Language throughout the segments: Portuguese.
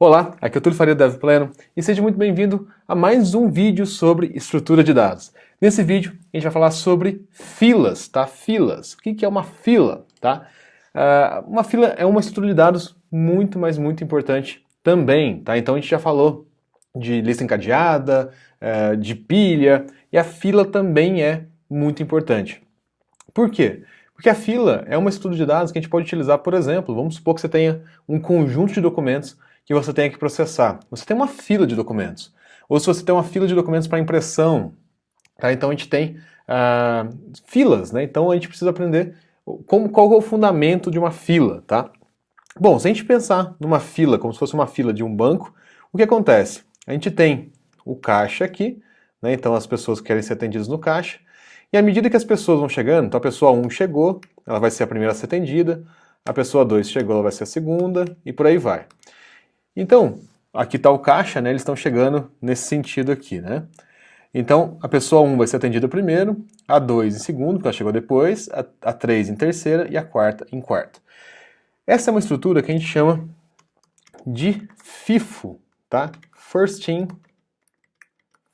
Olá, aqui é o Túlio Faria do DevPleno e seja muito bem-vindo a mais um vídeo sobre estrutura de dados. Nesse vídeo a gente vai falar sobre filas, tá? Filas. O que é uma fila, tá? Uma fila é uma estrutura de dados muito, mas muito importante também, tá? Então a gente já falou de lista encadeada, de pilha, e a fila também é muito importante. Por quê? Porque a fila é uma estrutura de dados que a gente pode utilizar, por exemplo, vamos supor que você tenha um conjunto de documentos que você tenha que processar. Você tem uma fila de documentos. Ou se você tem uma fila de documentos para impressão, tá? Então a gente tem filas, né? Então a gente precisa aprender qual é o fundamento de uma fila, tá? Bom, se a gente pensar numa fila, como se fosse uma fila de um banco, o que acontece? A gente tem o caixa aqui, né? Então as pessoas querem ser atendidas no caixa, e à medida que as pessoas vão chegando, então a pessoa 1 chegou, ela vai ser a primeira a ser atendida, a pessoa 2 chegou, ela vai ser a segunda, e por aí vai. Então, aqui está o caixa, né? Eles estão chegando nesse sentido aqui, né? Então, a pessoa 1 vai ser atendida primeiro, a 2 em segundo, porque ela chegou depois, a 3 em terceira e a quarta em quarto. Essa é uma estrutura que a gente chama de FIFO, tá? First in,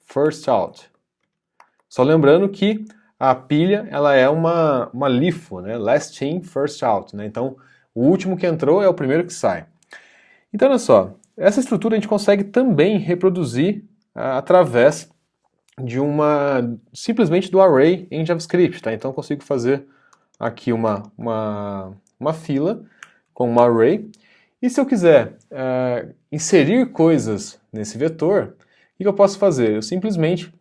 first out. Só lembrando que a pilha, ela é uma LIFO, né? Last in, first out, né? Então, o último que entrou é o primeiro que sai. Então, olha só, essa estrutura a gente consegue também reproduzir através de simplesmente do array em JavaScript, tá? Então eu consigo fazer aqui uma fila com uma array, e se eu quiser inserir coisas nesse vetor, o que eu posso fazer? Eu simplesmente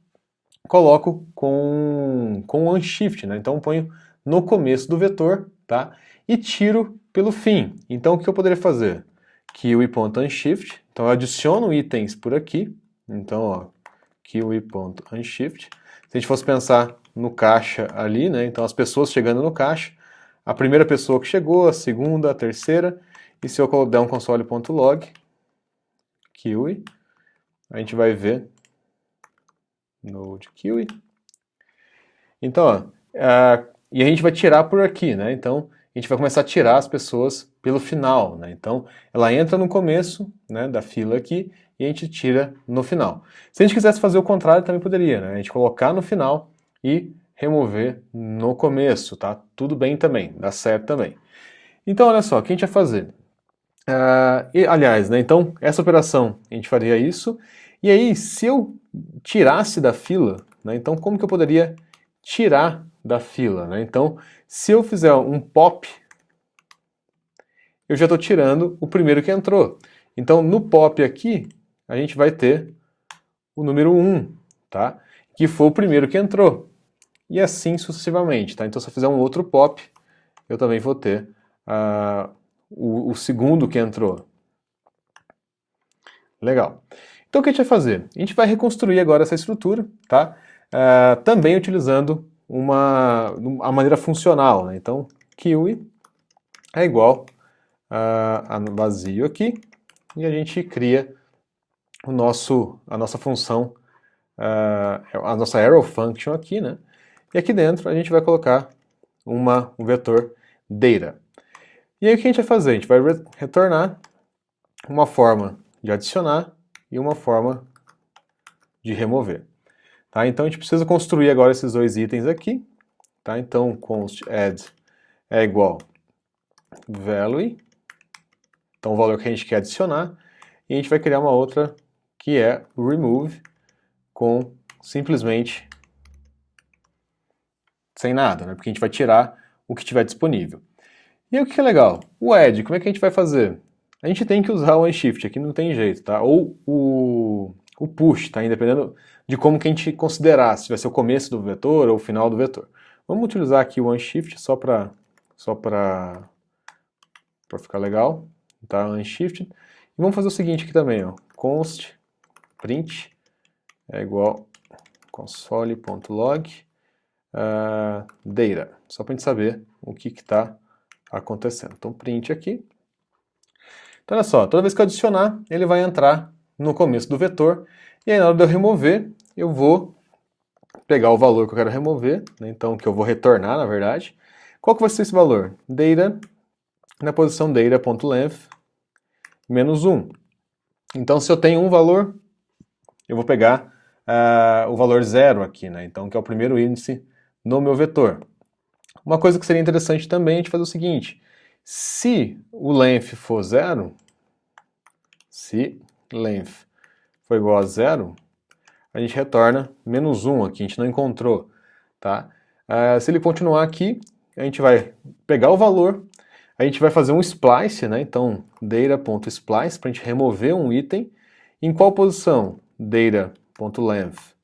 coloco com unshift, né? Então eu ponho no começo do vetor, tá? E tiro pelo fim. Então o que eu poderia fazer? Kiwi.unshift, então eu adiciono itens por aqui, então ó, kiwi.unshift. Se a gente fosse pensar no caixa ali, né, então as pessoas chegando no caixa, a primeira pessoa que chegou, a segunda, a terceira, e se eu der um console.log, kiwi, a gente vai ver node kiwi. Então, ó, e a gente vai tirar por aqui, né, então a gente vai começar a tirar as pessoas pelo final, né? Então, ela entra no começo, né, da fila aqui e a gente tira no final. Se a gente quisesse fazer o contrário, também poderia, né? A gente colocar no final e remover no começo, tá? Tudo bem também, dá certo também. Então, olha só, o que a gente vai fazer? Aliás, né, então, essa operação, a gente faria isso, e aí, se eu tirasse da fila, né, então como que eu poderia tirar da fila, né? Então, se eu fizer um pop, eu já estou tirando o primeiro que entrou. Então, no pop aqui, a gente vai ter o número 1, tá? Que foi o primeiro que entrou. E assim sucessivamente, tá? Então, se eu fizer um outro pop, eu também vou ter o segundo que entrou. Legal. Então, o que a gente vai fazer? A gente vai reconstruir agora essa estrutura, tá? Também utilizando a maneira funcional, né? Então, kiwi é igual a vazio aqui, e a gente cria a nossa função, a nossa arrow function aqui, né? E aqui dentro a gente vai colocar um vetor data. E aí o que a gente vai fazer? A gente vai retornar uma forma de adicionar e uma forma de remover. Tá? Então a gente precisa construir agora esses dois itens aqui. Tá? Então const add é igual value, então o valor que a gente quer adicionar, e a gente vai criar uma outra que é remove, com simplesmente sem nada, né? Porque a gente vai tirar o que tiver disponível. E aí o que é legal? O add, como é que a gente vai fazer? A gente tem que usar o unshift, aqui não tem jeito, tá? Ou o push, tá? Independendo de como que a gente considerar, se vai ser o começo do vetor ou o final do vetor. Vamos utilizar aqui o unshift só para ficar legal, tá? Unshift. E vamos fazer o seguinte aqui também, ó. Const print é igual console.log data, só para a gente saber o que está acontecendo. Então print aqui. Então olha só, toda vez que eu adicionar, ele vai entrar no começo do vetor, e aí na hora de eu remover, eu vou pegar o valor que eu quero remover, né, então que eu vou retornar, na verdade. Qual que vai ser esse valor? Data, na posição data.length, menos 1. Então, se eu tenho um valor, eu vou pegar o valor 0 aqui, né? Então, que é o primeiro índice no meu vetor. Uma coisa que seria interessante também é a gente fazer o seguinte: se o length for 0, se length for igual a 0, a gente retorna menos 1 aqui, a gente não encontrou, tá? Se ele continuar aqui, a gente vai pegar o valor, a gente vai fazer um splice, né? Então, data.splice, para a gente remover um item. Em qual posição? Data.length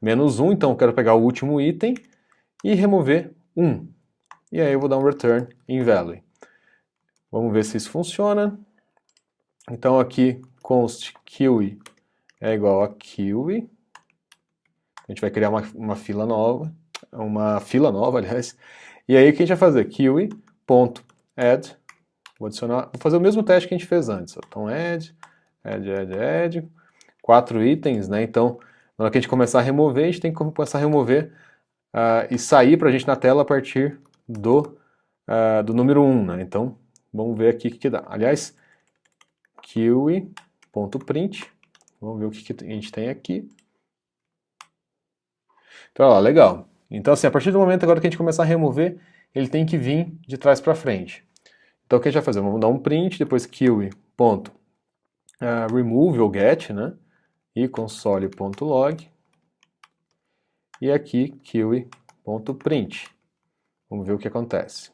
menos 1, então eu quero pegar o último item e remover 1. E aí eu vou dar um return invalid. Vamos ver se isso funciona. Então aqui const kiwi é igual a kiwi. A gente vai criar uma fila nova, aliás. E aí o que a gente vai fazer? Kiwi.add, vou fazer o mesmo teste que a gente fez antes. Então add, 4 itens, né? Então na hora que a gente começar a remover, a gente tem que começar a remover e sair para a gente na tela a partir do número 1, né? Então vamos ver aqui o que dá. Aliás, kiwi.print, vamos ver o que a gente tem aqui. Então, olha lá, legal. Então, assim, a partir do momento agora que a gente começar a remover, ele tem que vir de trás para frente. Então, o que a gente vai fazer? Vamos dar um print, depois kiwi.remove ou get, né? E console.log. E aqui, kiwi.print. Vamos ver o que acontece.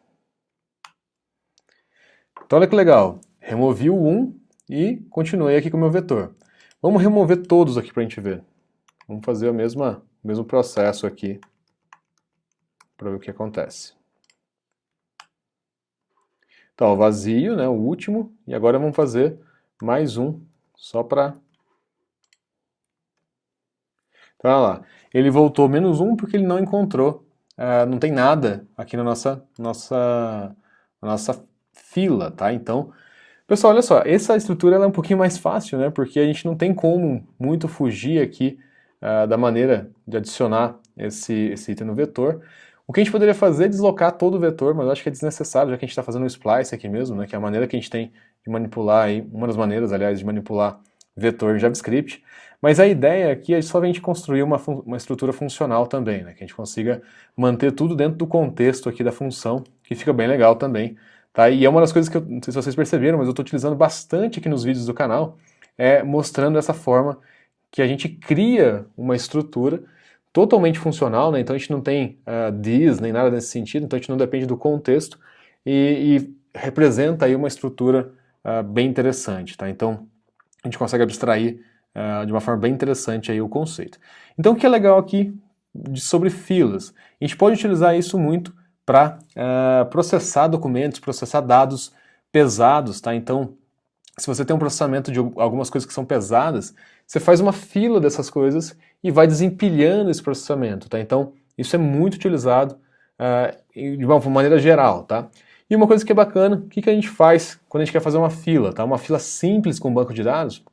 Então, olha que legal. Removi o 1 e continuei aqui com o meu vetor. Vamos remover todos aqui para a gente ver. Vamos fazer o mesmo processo aqui para ver o que acontece. Então, vazio, né, o último, e agora vamos fazer mais um, só para... Então, olha lá, ele voltou menos 1 porque ele não encontrou, não tem nada aqui na nossa fila, tá? Então, pessoal, olha só, essa estrutura ela é um pouquinho mais fácil, né, porque a gente não tem como muito fugir aqui da maneira de adicionar esse item no vetor. O que a gente poderia fazer é deslocar todo o vetor, mas eu acho que é desnecessário, já que a gente está fazendo um splice aqui mesmo, né, que é a maneira que a gente tem de manipular, aí, uma das maneiras, aliás, de manipular vetor em JavaScript. Mas a ideia aqui é só a gente construir uma estrutura funcional também, né, que a gente consiga manter tudo dentro do contexto aqui da função, que fica bem legal também. Tá? E é uma das coisas que eu não sei se vocês perceberam, mas eu estou utilizando bastante aqui nos vídeos do canal, mostrando essa forma que a gente cria uma estrutura totalmente funcional, né? Então a gente não tem this nem nada nesse sentido, então a gente não depende do contexto e representa aí uma estrutura bem interessante, tá? Então a gente consegue abstrair de uma forma bem interessante aí o conceito. Então o que é legal aqui sobre filas? A gente pode utilizar isso muito para processar documentos, processar dados pesados, tá? Então, se você tem um processamento de algumas coisas que são pesadas, você faz uma fila dessas coisas e vai desempilhando esse processamento, tá? Então, isso é muito utilizado de uma maneira geral, tá? E uma coisa que é bacana, o que a gente faz quando a gente quer fazer uma fila, tá? Uma fila simples com banco de dados,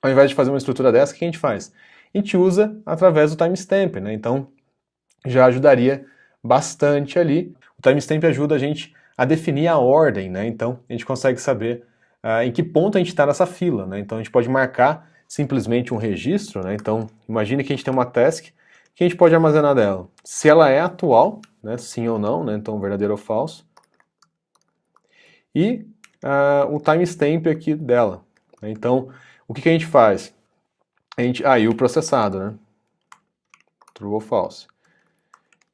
ao invés de fazer uma estrutura dessa, o que a gente faz? A gente usa através do timestamp, né? Então, já ajudaria bastante ali. O timestamp ajuda a gente a definir a ordem, né? Então, a gente consegue saber em que ponto a gente está nessa fila, né? Então, a gente pode marcar simplesmente um registro, né? Então, imagine que a gente tem uma task que a gente pode armazenar dela. Se ela é atual, né? Sim ou não, né? Então, verdadeiro ou falso. E o timestamp aqui dela. Né? Então, o que a gente faz? E o processado, né? True ou false.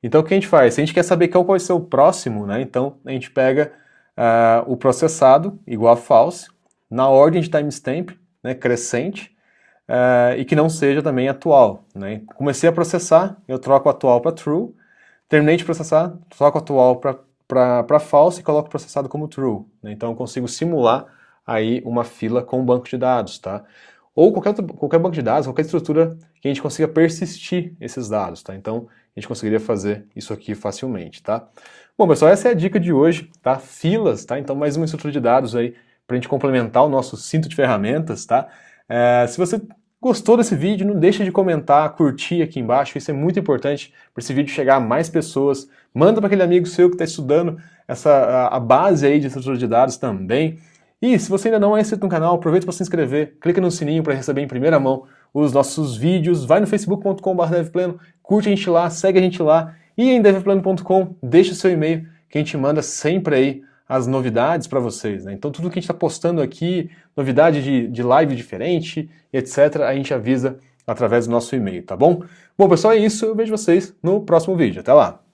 Então, o que a gente faz? Se a gente quer saber qual vai ser o próximo, né? Então, a gente pega o processado, igual a false, na ordem de timestamp, né, crescente, e que não seja também atual. Né? Comecei a processar, eu troco o atual para true, terminei de processar, troco o atual para false e coloco o processado como true. Né? Então, eu consigo simular aí uma fila com um banco de dados, tá? Ou qualquer banco de dados, qualquer estrutura que a gente consiga persistir esses dados, tá? Então, a gente conseguiria fazer isso aqui facilmente, tá? Bom, pessoal, essa é a dica de hoje, tá? Filas, tá? Então, mais uma estrutura de dados aí para a gente complementar o nosso cinto de ferramentas, tá? Se você gostou desse vídeo, não deixa de comentar, curtir aqui embaixo, isso é muito importante para esse vídeo chegar a mais pessoas. Manda para aquele amigo seu que está estudando a base aí de estrutura de dados também. E se você ainda não é inscrito no canal, aproveita para se inscrever, clica no sininho para receber em primeira mão os nossos vídeos, vai no facebook.com/devpleno, curte a gente lá, segue a gente lá, e em devpleno.com, deixa o seu e-mail, que a gente manda sempre aí as novidades para vocês, né? Então tudo que a gente está postando aqui, novidade de live diferente, etc., a gente avisa através do nosso e-mail, tá bom? Bom, pessoal, é isso, eu vejo vocês no próximo vídeo, até lá!